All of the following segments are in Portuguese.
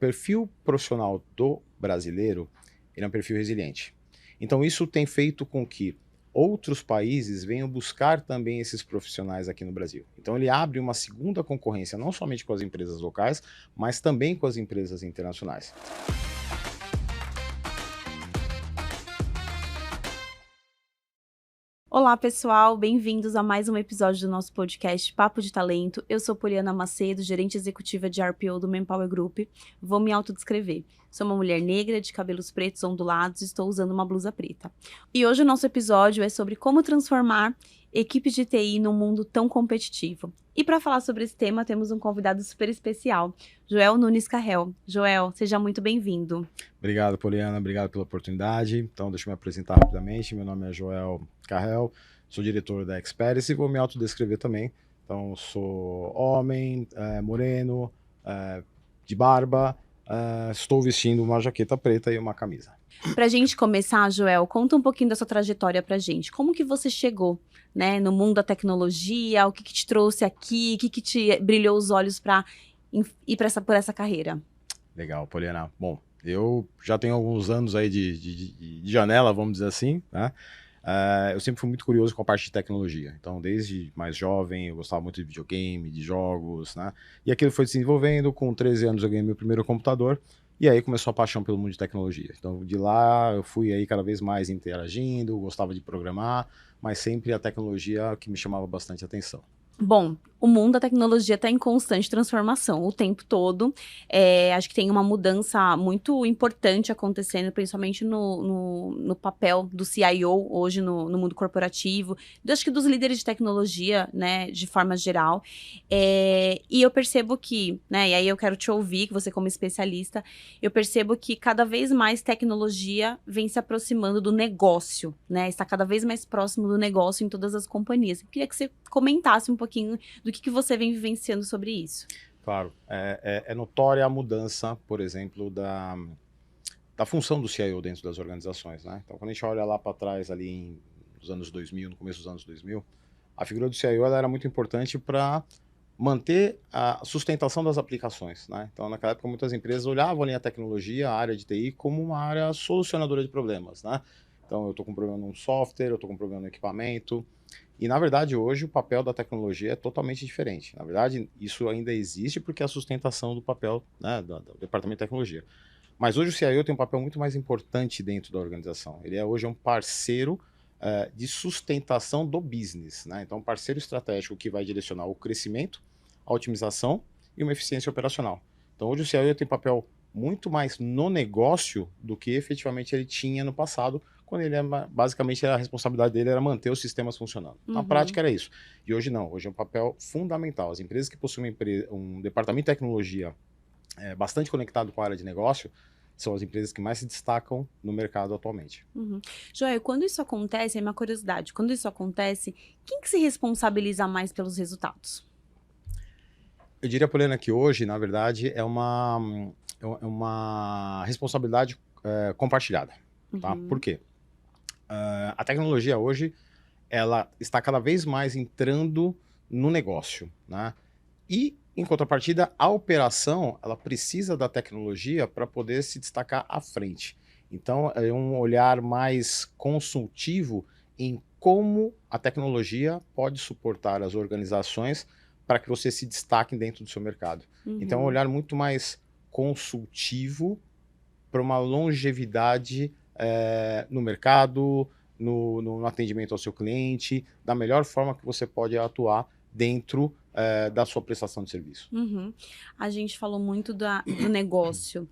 perfil profissional do brasileiro, ele é um perfil resiliente. Então isso tem feito com que outros países venham buscar também esses profissionais aqui no Brasil. Então ele abre uma segunda concorrência, não somente com as empresas locais, mas também com as empresas internacionais. Olá, pessoal, bem-vindos a mais um episódio do nosso podcast Papo de Talento. Eu sou Poliana Macedo, gerente executiva de RPO do Manpower Group. Vou me autodescrever. Sou uma mulher negra, de cabelos pretos ondulados e estou usando uma blusa preta. E hoje o nosso episódio é sobre como transformar equipes de TI num mundo tão competitivo. E para falar sobre esse tema, temos um convidado super especial, Joel Nunes Carrel. Joel, seja muito bem-vindo. Obrigado, Poliana, obrigado pela oportunidade. Então, deixa eu me apresentar rapidamente. Meu nome é Joel Carrel, sou diretor da Experis e vou me autodescrever também. Então, sou homem, moreno, de barba, estou vestindo uma jaqueta preta e uma camisa. Pra gente começar, Joel, conta um pouquinho da sua trajetória pra gente. Como que você chegou, né, no mundo da tecnologia? O que te trouxe aqui? O que te brilhou os olhos para ir por essa carreira? Legal, Poliana. Bom, eu já tenho alguns anos aí de janela, vamos dizer assim, né? Eu sempre fui muito curioso com a parte de tecnologia. Então, desde mais jovem, eu gostava muito de videogame, de jogos, né? E aquilo foi se desenvolvendo. Com 13 anos, eu ganhei meu primeiro computador. E aí começou a paixão pelo mundo de tecnologia. Então, de lá, eu fui aí cada vez mais interagindo, gostava de programar, mas sempre a tecnologia que me chamava bastante atenção. Bom, o mundo da tecnologia está em constante transformação o tempo todo. Acho que tem uma mudança muito importante acontecendo, principalmente no papel do CIO hoje no mundo corporativo, acho que dos líderes de tecnologia, né, de forma geral. E eu percebo que, né, e aí eu quero te ouvir, que você como especialista, eu percebo que cada vez mais tecnologia vem se aproximando do negócio, né, está cada vez mais próximo do negócio em todas as companhias. Eu queria que você comentasse um pouquinho do que você vem vivenciando sobre isso. Claro, é notória a mudança, por exemplo, da função do CIO dentro das organizações, né? Então, quando a gente olha lá para trás, ali nos anos 2000, no começo dos anos 2000, a figura do CIO ela era muito importante para manter a sustentação das aplicações, né? Então, naquela época, muitas empresas olhavam ali a tecnologia, a área de TI, como uma área solucionadora de problemas, né? Então, eu estou com um problema num software, eu estou com um problema no equipamento. E, na verdade, hoje o papel da tecnologia é totalmente diferente. Na verdade, isso ainda existe porque é a sustentação do papel, né, do departamento de tecnologia. Mas hoje o CIO tem um papel muito mais importante dentro da organização. Ele hoje é um parceiro de sustentação do business, né? Então, um parceiro estratégico que vai direcionar o crescimento, a otimização e uma eficiência operacional. Então, hoje o CIO tem um papel muito mais no negócio do que efetivamente ele tinha no passado, quando ele basicamente a responsabilidade dele era manter os sistemas funcionando. Na prática era isso. E hoje não, hoje é um papel fundamental. As empresas que possuem um departamento de tecnologia bastante conectado com a área de negócio são as empresas que mais se destacam no mercado atualmente. Joel, quando isso acontece, é uma curiosidade, quando isso acontece, quem que se responsabiliza mais pelos resultados? Eu diria, Poliana, que hoje, na verdade, é uma responsabilidade compartilhada. Tá? Por quê? A tecnologia hoje, ela está cada vez mais entrando no negócio, né? E, em contrapartida, a operação, ela precisa da tecnologia para poder se destacar à frente. Então, é um olhar mais consultivo em como a tecnologia pode suportar as organizações para que você se destaque dentro do seu mercado. Então, é um olhar muito mais consultivo para uma longevidade no mercado, no atendimento ao seu cliente, da melhor forma que você pode atuar dentro da sua prestação de serviço. A gente falou muito do negócio.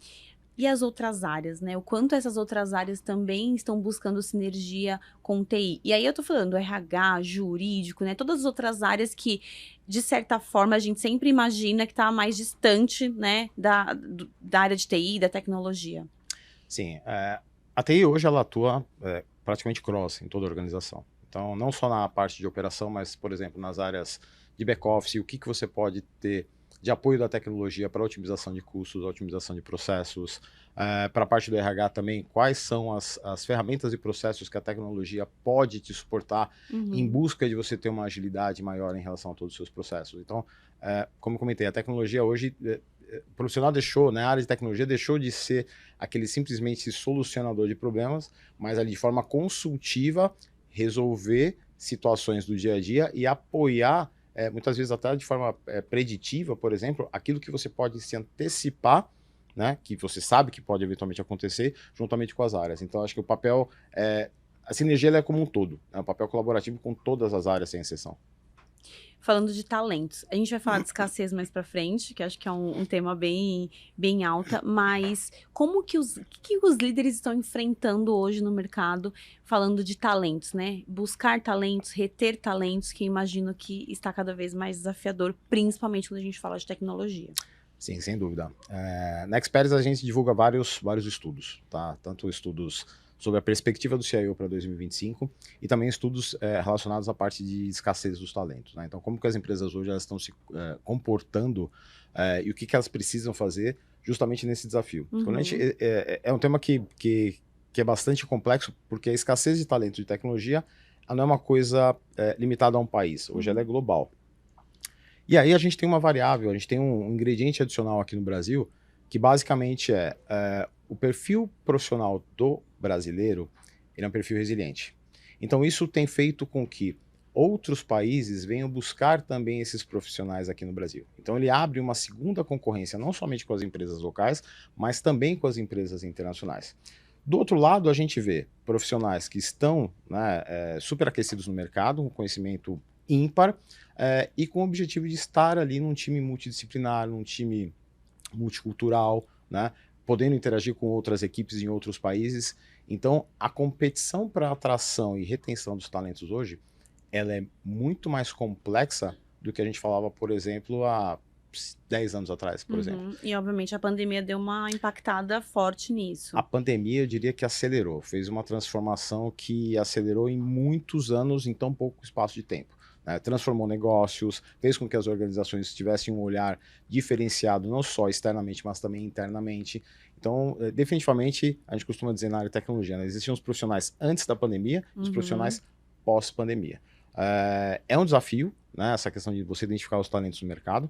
E as outras áreas, né? O quanto essas outras áreas também estão buscando sinergia com TI. E aí eu tô falando RH, jurídico, né? Todas as outras áreas que, de certa forma, a gente sempre imagina que tá mais distante, né? Da área de TI, da tecnologia. Sim, a TI hoje ela atua praticamente cross em toda a organização. Então, não só na parte de operação, mas, por exemplo, nas áreas de back-office, o que você pode ter de apoio da tecnologia para otimização de custos, otimização de processos, para a parte do RH também, quais são as ferramentas e processos que a tecnologia pode te suportar em busca de você ter uma agilidade maior em relação a todos os seus processos. Então, como eu comentei, a tecnologia hoje o profissional deixou, né, a área de tecnologia deixou de ser aquele simplesmente solucionador de problemas, mas ali de forma consultiva resolver situações do dia a dia e apoiar, muitas vezes até de forma preditiva, por exemplo, aquilo que você pode se antecipar, né, que você sabe que pode eventualmente acontecer, juntamente com as áreas. Então, acho que o papel, a sinergia ela é como um todo, é um papel colaborativo com todas as áreas, sem exceção. Falando de talentos, a gente vai falar de escassez mais para frente, que acho que é um tema bem alta, mas como que que os líderes estão enfrentando hoje no mercado, falando de talentos, né? Buscar talentos, reter talentos, que eu imagino que está cada vez mais desafiador, principalmente quando a gente fala de tecnologia. Sim, sem dúvida. Na Experis a gente divulga vários estudos, tá? Tanto estudos sobre a perspectiva do CIO para 2025 e também estudos relacionados à parte de escassez dos talentos, né? Então, como que as empresas hoje elas estão se comportando e o que elas precisam fazer justamente nesse desafio. Quando a gente, é um tema que é bastante complexo, porque a escassez de talento de tecnologia ela não é uma coisa limitada a um país, hoje ela é global. E aí a gente tem uma variável, a gente tem um ingrediente adicional aqui no Brasil, que basicamente o perfil profissional do brasileiro, ele é um perfil resiliente. Então isso tem feito com que outros países venham buscar também esses profissionais aqui no Brasil. Então ele abre uma segunda concorrência, não somente com as empresas locais, mas também com as empresas internacionais. Do outro lado, a gente vê profissionais que estão, né, superaquecidos no mercado, um conhecimento ímpar, e com o objetivo de estar ali num time multidisciplinar, num time multicultural, né, podendo interagir com outras equipes em outros países. Então, a competição para atração e retenção dos talentos hoje, ela é muito mais complexa do que a gente falava, por exemplo, há 10 anos atrás, por exemplo. E, obviamente, a pandemia deu uma impactada forte nisso. A pandemia, eu diria que acelerou, fez uma transformação que acelerou em muitos anos em tão pouco espaço de tempo. Transformou negócios, fez com que as organizações tivessem um olhar diferenciado, não só externamente, mas também internamente. Então, definitivamente, a gente costuma dizer na área de tecnologia, né, existiam os profissionais antes da pandemia e os profissionais pós-pandemia. É um desafio, né, essa questão de você identificar os talentos no mercado,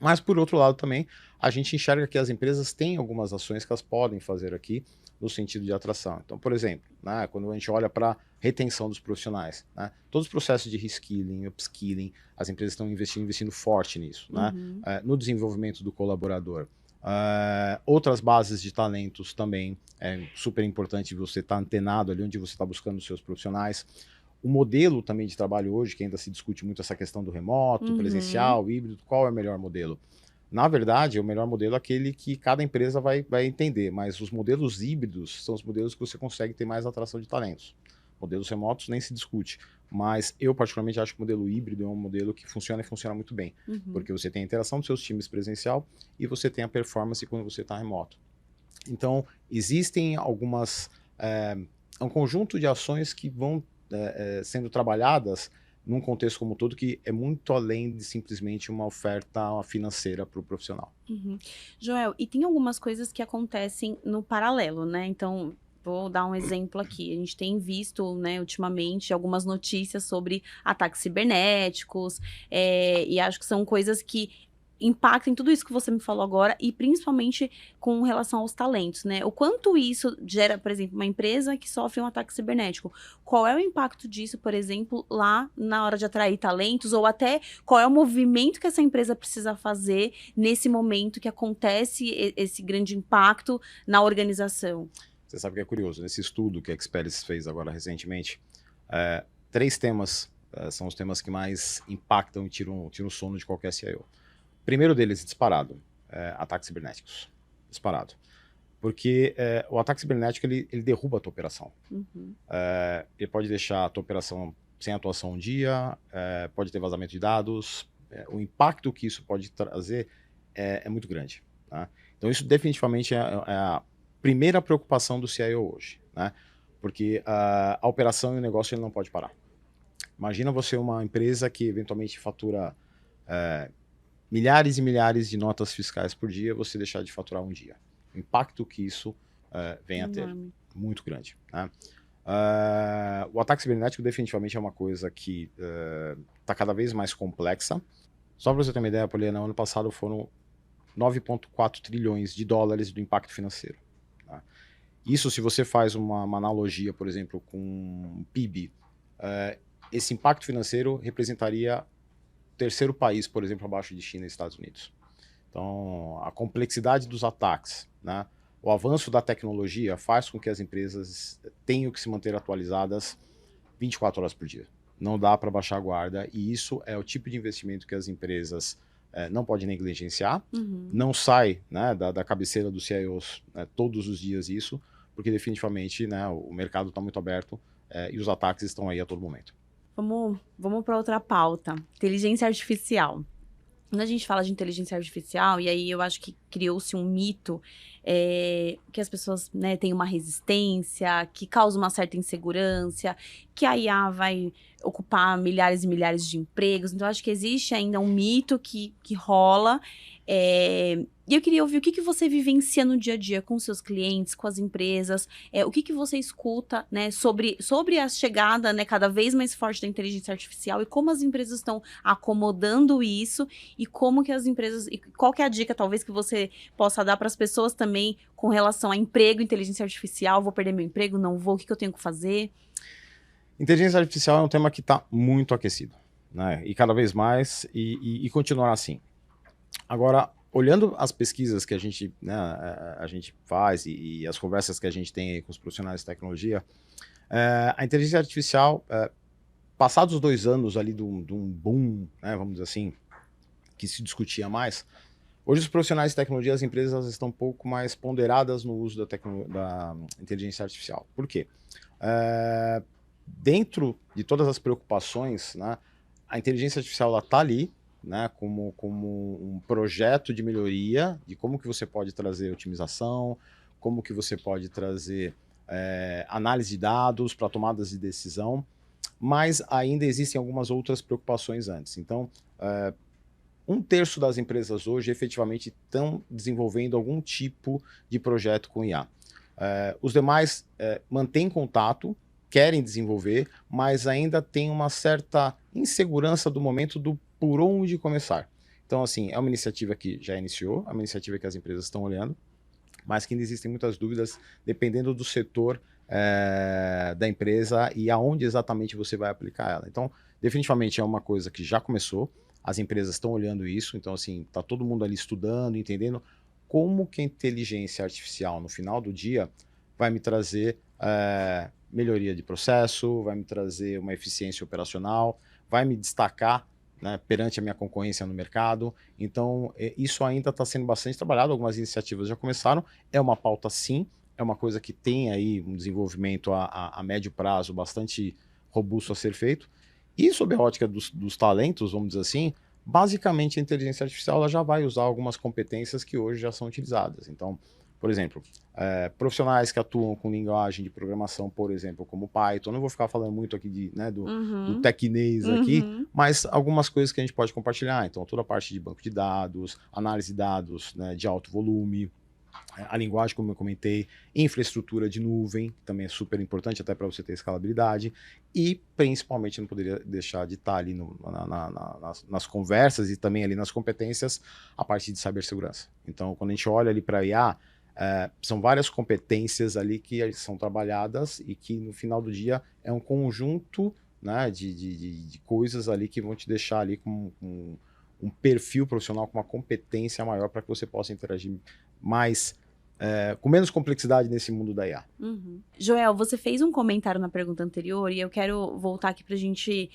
mas, por outro lado, também, a gente enxerga que as empresas têm algumas ações que elas podem fazer aqui no sentido de atração. Então, por exemplo, né, quando a gente olha para retenção dos profissionais, né, todos os processos de reskilling, upskilling, as empresas estão investindo forte nisso, né, no desenvolvimento do colaborador. Outras bases de talentos também, é super importante você estar antenado ali onde você está buscando os seus profissionais. O modelo também de trabalho hoje, que ainda se discute muito essa questão do remoto, presencial, híbrido, qual é o melhor modelo? Na verdade, o melhor modelo é aquele que cada empresa vai entender, mas os modelos híbridos são os modelos que você consegue ter mais atração de talentos. Modelos remotos nem se discute, mas eu particularmente acho que o modelo híbrido é um modelo que funciona e funciona muito bem, porque você tem a interação dos seus times presencial e você tem a performance quando você está remoto. Então, existem um conjunto de ações que vão sendo trabalhadas num contexto como todo que é muito além de simplesmente uma oferta financeira para o profissional. Joel, e tem algumas coisas que acontecem no paralelo, né? Então, vou dar um exemplo aqui. A gente tem visto, né, ultimamente, algumas notícias sobre ataques cibernéticos, e acho que são coisas que impactam em tudo isso que você me falou agora, e principalmente com relação aos talentos, né? O quanto isso gera, por exemplo, uma empresa que sofre um ataque cibernético. Qual é o impacto disso, por exemplo, lá na hora de atrair talentos, ou até qual é o movimento que essa empresa precisa fazer nesse momento que acontece esse grande impacto na organização? Você sabe que é curioso, nesse estudo que a Experis fez agora recentemente, 3 temas são os temas que mais impactam e tiram o sono de qualquer CIO. Primeiro deles, disparado, ataques cibernéticos. Disparado. Porque o ataque cibernético, ele derruba a tua operação. Ele pode deixar a tua operação sem atuação um dia, pode ter vazamento de dados, o impacto que isso pode trazer é muito grande. Tá? Então isso definitivamente é a primeira preocupação do CIO hoje. Né? Porque a operação e o negócio ele não pode parar. Imagina você uma empresa que eventualmente fatura milhares e milhares de notas fiscais por dia, você deixar de faturar um dia. O impacto que isso vem a ter, muito grande. Né? O ataque cibernético definitivamente é uma coisa que está cada vez mais complexa. Só para você ter uma ideia, Poliana, ano passado foram 9,4 trilhões de dólares do impacto financeiro. Tá? Isso, se você faz uma analogia, por exemplo, com o PIB, esse impacto financeiro representaria o terceiro país, por exemplo, abaixo de China e Estados Unidos. Então, a complexidade dos ataques, né? O avanço da tecnologia faz com que as empresas tenham que se manter atualizadas 24 horas por dia. Não dá para baixar a guarda, e isso é o tipo de investimento que as empresas não podem negligenciar. Não sai, né, da cabeceira dos CIOs, né, todos os dias isso, porque definitivamente, né, o mercado está muito aberto e os ataques estão aí a todo momento. Vamos para outra pauta. Inteligência artificial. Quando a gente fala de inteligência artificial, e aí eu acho que criou-se um mito que as pessoas, né, têm uma resistência, que causa uma certa insegurança, que a IA vai ocupar milhares e milhares de empregos. Então, eu acho que existe ainda um mito que rola. E eu queria ouvir o que você vivencia no dia a dia com seus clientes, com as empresas, o que você escuta, né, sobre a chegada, né, cada vez mais forte da inteligência artificial e como as empresas estão acomodando isso e como que as empresas, e qual que é a dica talvez que você possa dar para as pessoas também com relação a emprego, inteligência artificial, vou perder meu emprego, não vou, o que eu tenho que fazer? Inteligência artificial é um tema que está muito aquecido, né, e cada vez mais, e continuará assim. Agora, olhando as pesquisas que a gente, né, a gente faz e as conversas que a gente tem aí com os profissionais de tecnologia, a inteligência artificial, passados os 2 anos ali de um boom, né, vamos dizer assim, que se discutia mais, hoje os profissionais de tecnologia, as empresas, elas estão um pouco mais ponderadas no uso da inteligência artificial. Por quê? Dentro de todas as preocupações, né, a inteligência artificial está ali, né, como um projeto de melhoria de como que você pode trazer otimização, como que você pode trazer análise de dados para tomadas de decisão, mas ainda existem algumas outras preocupações antes. Então, 1/3 das empresas hoje efetivamente estão desenvolvendo algum tipo de projeto com IA. Os demais mantêm contato, querem desenvolver, mas ainda tem uma certa insegurança do momento do por onde começar. Então, assim, é uma iniciativa que já iniciou, é uma iniciativa que as empresas estão olhando, mas que ainda existem muitas dúvidas dependendo do setor da empresa e aonde exatamente você vai aplicar ela. Então, definitivamente é uma coisa que já começou, as empresas estão olhando isso, então, assim, está todo mundo ali estudando, entendendo como que a inteligência artificial, no final do dia, vai me trazer melhoria de processo, vai me trazer uma eficiência operacional, vai me destacar, né, perante a minha concorrência no mercado. Então, isso ainda está sendo bastante trabalhado, algumas iniciativas já começaram, é uma pauta sim, é uma coisa que tem aí um desenvolvimento a médio prazo bastante robusto a ser feito, e sob a ótica dos talentos, vamos dizer assim, basicamente a inteligência artificial ela já vai usar algumas competências que hoje já são utilizadas. Então, por exemplo, profissionais que atuam com linguagem de programação, por exemplo, como Python, não vou ficar falando muito aqui do tecnês aqui, mas algumas coisas que a gente pode compartilhar. Então, toda a parte de banco de dados, análise de dados, né, de alto volume, a linguagem, como eu comentei, infraestrutura de nuvem, que também é super importante até para você ter escalabilidade, e principalmente não poderia deixar de estar ali nas conversas e também ali nas competências, a parte de cibersegurança. Então, quando a gente olha ali para a IA, são várias competências ali que são trabalhadas e que no final do dia é um conjunto, né, de coisas ali que vão te deixar ali com um perfil profissional, com uma competência maior para que você possa interagir mais, com menos complexidade nesse mundo da IA. Joel, você fez um comentário na pergunta anterior e eu quero voltar aqui para a gente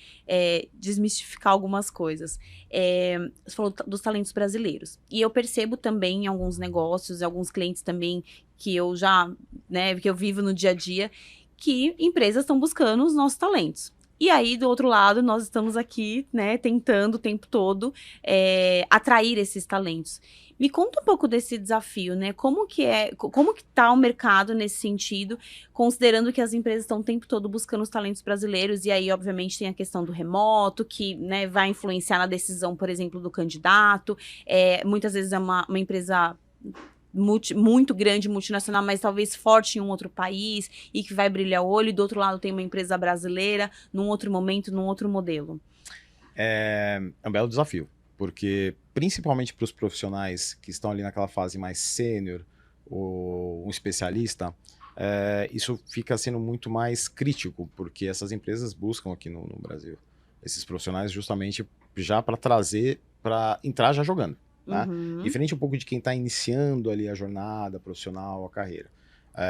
desmistificar algumas coisas. Você falou dos talentos brasileiros. E eu percebo também em alguns negócios, em alguns clientes também, que eu já, né, que eu vivo no dia a dia, que empresas estão buscando os nossos talentos. E aí, do outro lado, nós estamos aqui, né, tentando o tempo todo atrair esses talentos. Me conta um pouco desse desafio, né? Como que tá o mercado nesse sentido, considerando que as empresas estão o tempo todo buscando os talentos brasileiros, e aí, obviamente, tem a questão do remoto, que, né, vai influenciar na decisão, por exemplo, do candidato. Muitas vezes é uma empresa muito grande, multinacional, mas talvez forte em um outro país e que vai brilhar o olho, e do outro lado tem uma empresa brasileira, num outro momento, num outro modelo. É um belo desafio, porque principalmente para os profissionais que estão ali naquela fase mais sênior ou um especialista, isso fica sendo muito mais crítico, porque essas empresas buscam aqui no Brasil esses profissionais justamente já para trazer, para entrar já jogando, né? Diferente um pouco de quem está iniciando ali a jornada profissional, a carreira.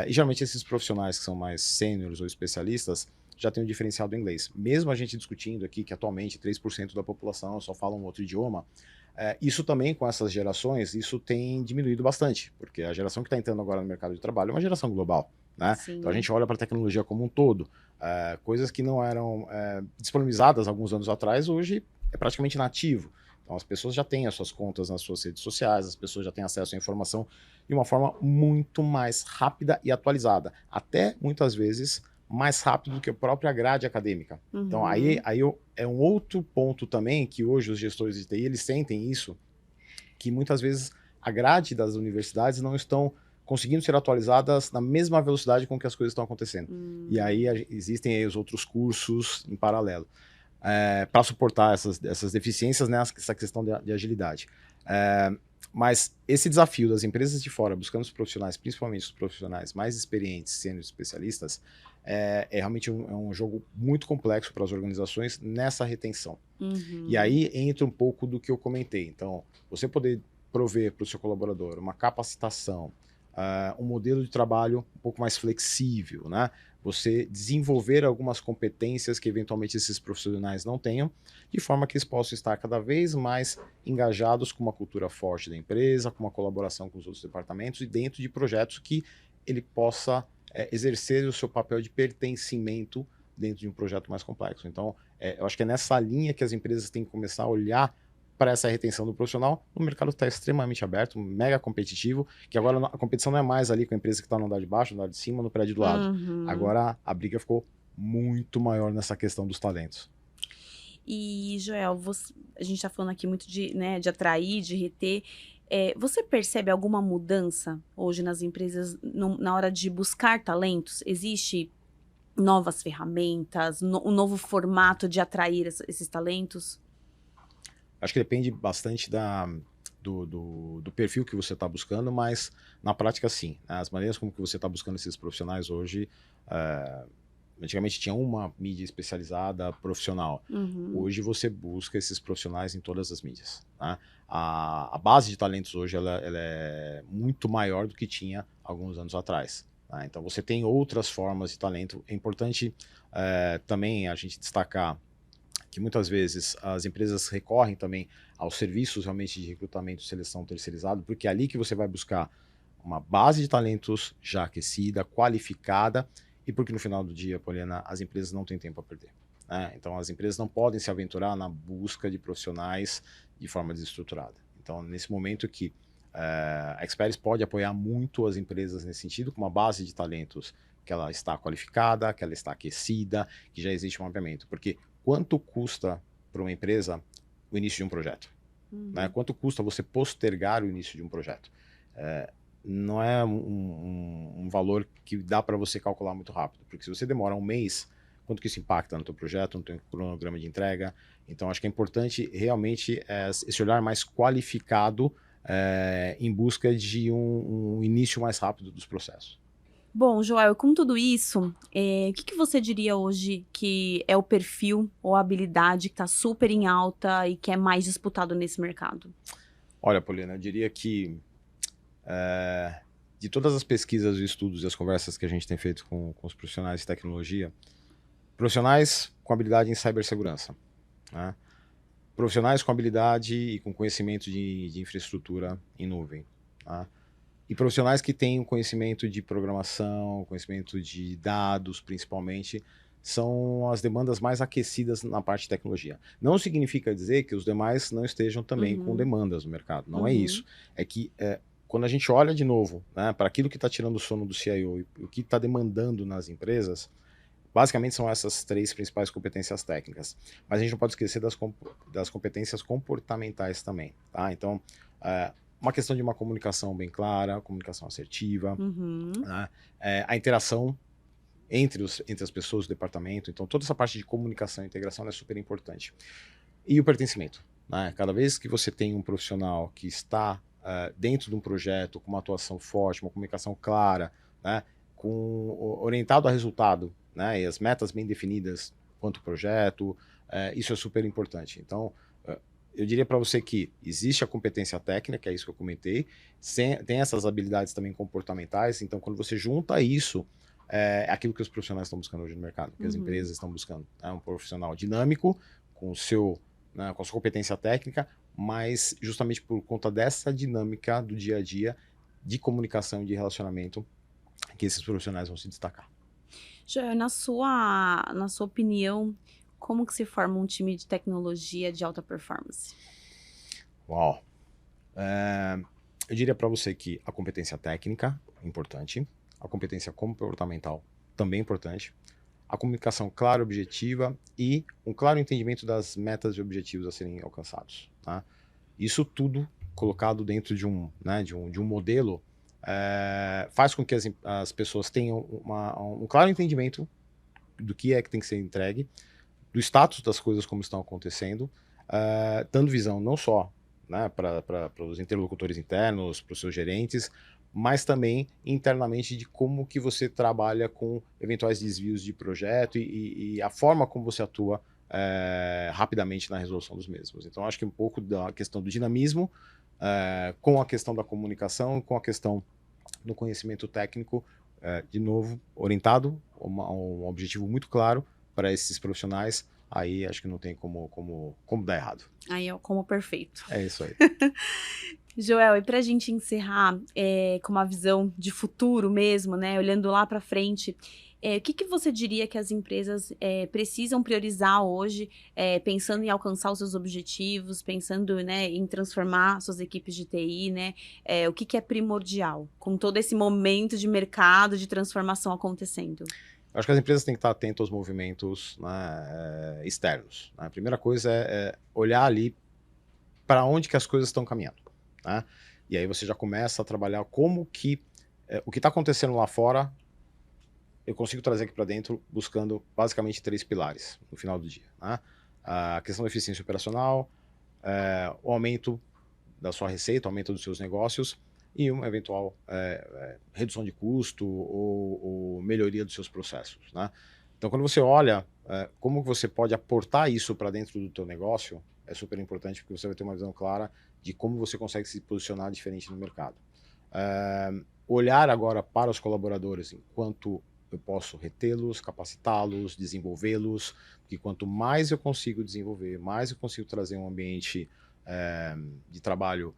E geralmente esses profissionais que são mais sêniores ou especialistas já têm um diferencial do inglês. Mesmo a gente discutindo aqui que atualmente 3% da população só fala um outro idioma, isso também com essas gerações, isso tem diminuído bastante, porque a geração que está entrando agora no mercado de trabalho é uma geração global, né? Então a gente olha para a tecnologia como um todo, coisas que não eram disponibilizadas alguns anos atrás, hoje é praticamente nativo. Então as pessoas já têm as suas contas nas suas redes sociais, as pessoas já têm acesso à informação de uma forma muito mais rápida e atualizada, até muitas vezes mais rápido do que a própria grade acadêmica. Então aí é um outro ponto também que hoje os gestores de TI, eles sentem isso, que muitas vezes a grade das universidades não estão conseguindo ser atualizadas na mesma velocidade com que as coisas estão acontecendo. E aí existem aí os outros cursos em paralelo para suportar essas deficiências, né, essa questão de agilidade. Mas esse desafio das empresas de fora, buscando os profissionais, principalmente os profissionais mais experientes, sendo especialistas, realmente um jogo muito complexo para as organizações nessa retenção. E aí entra um pouco do que eu comentei. Então, você poder prover para o seu colaborador uma capacitação, um modelo de trabalho um pouco mais flexível, né? Você desenvolver algumas competências que eventualmente esses profissionais não tenham, de forma que eles possam estar cada vez mais engajados com uma cultura forte da empresa, com uma colaboração com os outros departamentos e dentro de projetos que ele possa exercer o seu papel de pertencimento dentro de um projeto mais complexo. Então, eu acho que é nessa linha que as empresas têm que começar a olhar para essa retenção do profissional. O mercado está extremamente aberto, mega competitivo, que agora a competição não é mais ali com a empresa que está no andar de baixo, no andar de cima, no prédio do lado. Agora a briga ficou muito maior nessa questão dos talentos. E, Joel, a gente está falando aqui muito de atrair, de reter. Você percebe alguma mudança hoje nas empresas na hora de buscar talentos? Existe novas ferramentas, um novo formato de atrair esses talentos? Acho que depende bastante do perfil que você está buscando, mas na prática sim. As maneiras como que você está buscando esses profissionais hoje, antigamente tinha uma mídia especializada profissional. Hoje você busca esses profissionais em todas as mídias, né? A base de talentos hoje ela é muito maior do que tinha alguns anos atrás, né? Então você tem outras formas de talento. É importante também a gente destacar que muitas vezes as empresas recorrem também aos serviços realmente de recrutamento e seleção terceirizado, porque é ali que você vai buscar uma base de talentos já aquecida, qualificada, e porque no final do dia, Poliana, as empresas não têm tempo a perder, né? Então as empresas não podem se aventurar na busca de profissionais de forma desestruturada. Então nesse momento que a Experis pode apoiar muito as empresas nesse sentido, com uma base de talentos que ela está qualificada, que ela está aquecida, que já existe um mapeamento, porque quanto custa para uma empresa o início de um projeto? Né? Quanto custa você postergar o início de um projeto? Não é um valor que dá para você calcular muito rápido, porque se você demora um mês, quanto que isso impacta no teu projeto, no teu cronograma de entrega? Então, acho que é importante realmente esse olhar mais qualificado em busca de um início mais rápido dos processos. Bom, Joel, com tudo isso, o que você diria hoje que é o perfil ou a habilidade que está super em alta e que é mais disputado nesse mercado? Olha, Poliana, eu diria que de todas as pesquisas, os estudos e as conversas que a gente tem feito com os profissionais de tecnologia, profissionais com habilidade em cibersegurança, né? Profissionais com habilidade e com conhecimento de infraestrutura em nuvem, tá? E profissionais que têm um conhecimento de programação, conhecimento de dados, principalmente, são as demandas mais aquecidas na parte de tecnologia. Não significa dizer que os demais não estejam também com demandas no mercado. Não é isso. É que quando a gente olha de novo, né, para aquilo que está tirando o sono do CIO e o que está demandando nas empresas, basicamente são essas três principais competências técnicas. Mas a gente não pode esquecer das competências comportamentais também, tá? Então, uma questão de uma comunicação bem clara, comunicação assertiva, né? A interação entre as pessoas do departamento. Então, toda essa parte de comunicação e integração é super importante. E o pertencimento. né? Cada vez que você tem um profissional que está dentro de um projeto, com uma atuação forte, uma comunicação clara, né? Orientado a resultado, né? E as metas bem definidas quanto projeto, isso é super importante. Então, eu diria para você que existe a competência técnica, é isso que eu comentei, tem essas habilidades também comportamentais, então quando você junta isso, é aquilo que os profissionais estão buscando hoje no mercado, que as empresas estão buscando, né? Um profissional dinâmico, com o seu, né, com a sua competência técnica, mas justamente por conta dessa dinâmica do dia a dia, de comunicação e de relacionamento, que esses profissionais vão se destacar. Joel, na sua opinião, como que se forma um time de tecnologia de alta performance? Uau! Eu diria para você que a competência técnica é importante, a competência comportamental também é importante, a comunicação clara, objetiva e um claro entendimento das metas e objetivos a serem alcançados. Tá? Isso tudo colocado dentro de um, né, de um modelo faz com que as pessoas tenham um claro entendimento do que é que tem que ser entregue, do status das coisas como estão acontecendo, dando visão não só, né, para os interlocutores internos, para os seus gerentes, mas também internamente de como que você trabalha com eventuais desvios de projeto e a forma como você atua rapidamente na resolução dos mesmos. Então, acho que um pouco da questão do dinamismo, com a questão da comunicação, com a questão do conhecimento técnico, de novo, orientado a um objetivo muito claro para esses profissionais, aí acho que não tem como dar errado. Aí é como perfeito. É isso aí. Joel, e para a gente encerrar com uma visão de futuro mesmo, né, olhando lá para frente, o que você diria que as empresas precisam priorizar hoje, pensando em alcançar os seus objetivos, pensando, né, em transformar suas equipes de TI, né? O que é primordial com todo esse momento de mercado, de transformação acontecendo? Eu acho que as empresas têm que estar atentas aos movimentos, né, externos. Né? A primeira coisa é olhar ali para onde que as coisas estão caminhando. Né? E aí você já começa a trabalhar como que o que está acontecendo lá fora eu consigo trazer aqui para dentro buscando basicamente 3 pilares no final do dia. Né? A questão da eficiência operacional, o aumento da sua receita, o aumento dos seus negócios e uma eventual redução de custo ou melhoria dos seus processos. Né? Então, quando você olha como você pode aportar isso para dentro do teu negócio, é super importante porque você vai ter uma visão clara de como você consegue se posicionar diferente no mercado. Olhar agora para os colaboradores enquanto eu posso retê-los, capacitá-los, desenvolvê-los, porque quanto mais eu consigo desenvolver, mais eu consigo trazer um ambiente de trabalho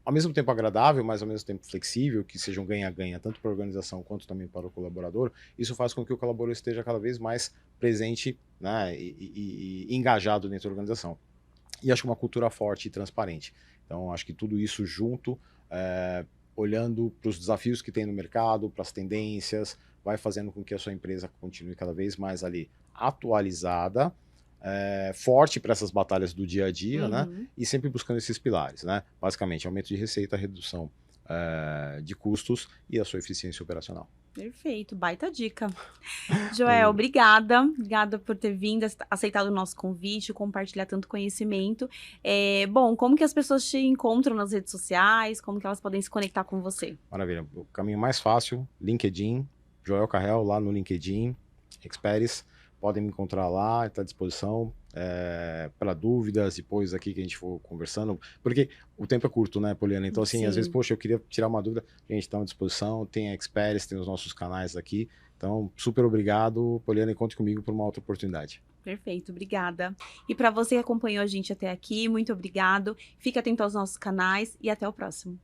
ao mesmo tempo agradável, mas ao mesmo tempo flexível, que seja um ganha-ganha, tanto para a organização quanto também para o colaborador, isso faz com que o colaborador esteja cada vez mais presente, né, e engajado dentro da organização. E acho que uma cultura forte e transparente. Então, acho que tudo isso junto, olhando para os desafios que tem no mercado, para as tendências, vai fazendo com que a sua empresa continue cada vez mais ali atualizada, forte para essas batalhas do dia a dia, né? E sempre buscando esses pilares, né? Basicamente, aumento de receita, redução de custos e a sua eficiência operacional. Perfeito, baita dica. Joel, obrigada por ter vindo, aceitado o nosso convite, compartilhar tanto conhecimento. Bom, como que as pessoas te encontram nas redes sociais, como que elas podem se conectar com você? Maravilha, o caminho mais fácil, LinkedIn, Joel Carrel lá no LinkedIn, Experis, podem me encontrar lá, está à disposição para dúvidas, depois aqui que a gente for conversando, porque o tempo é curto, né, Poliana? Então, assim, às vezes, poxa, eu queria tirar uma dúvida, a gente está à disposição, tem a Experis, tem os nossos canais aqui, então, super obrigado, Poliana, e conte comigo por uma outra oportunidade. Perfeito, obrigada. E para você que acompanhou a gente até aqui, muito obrigado, fique atento aos nossos canais e até o próximo.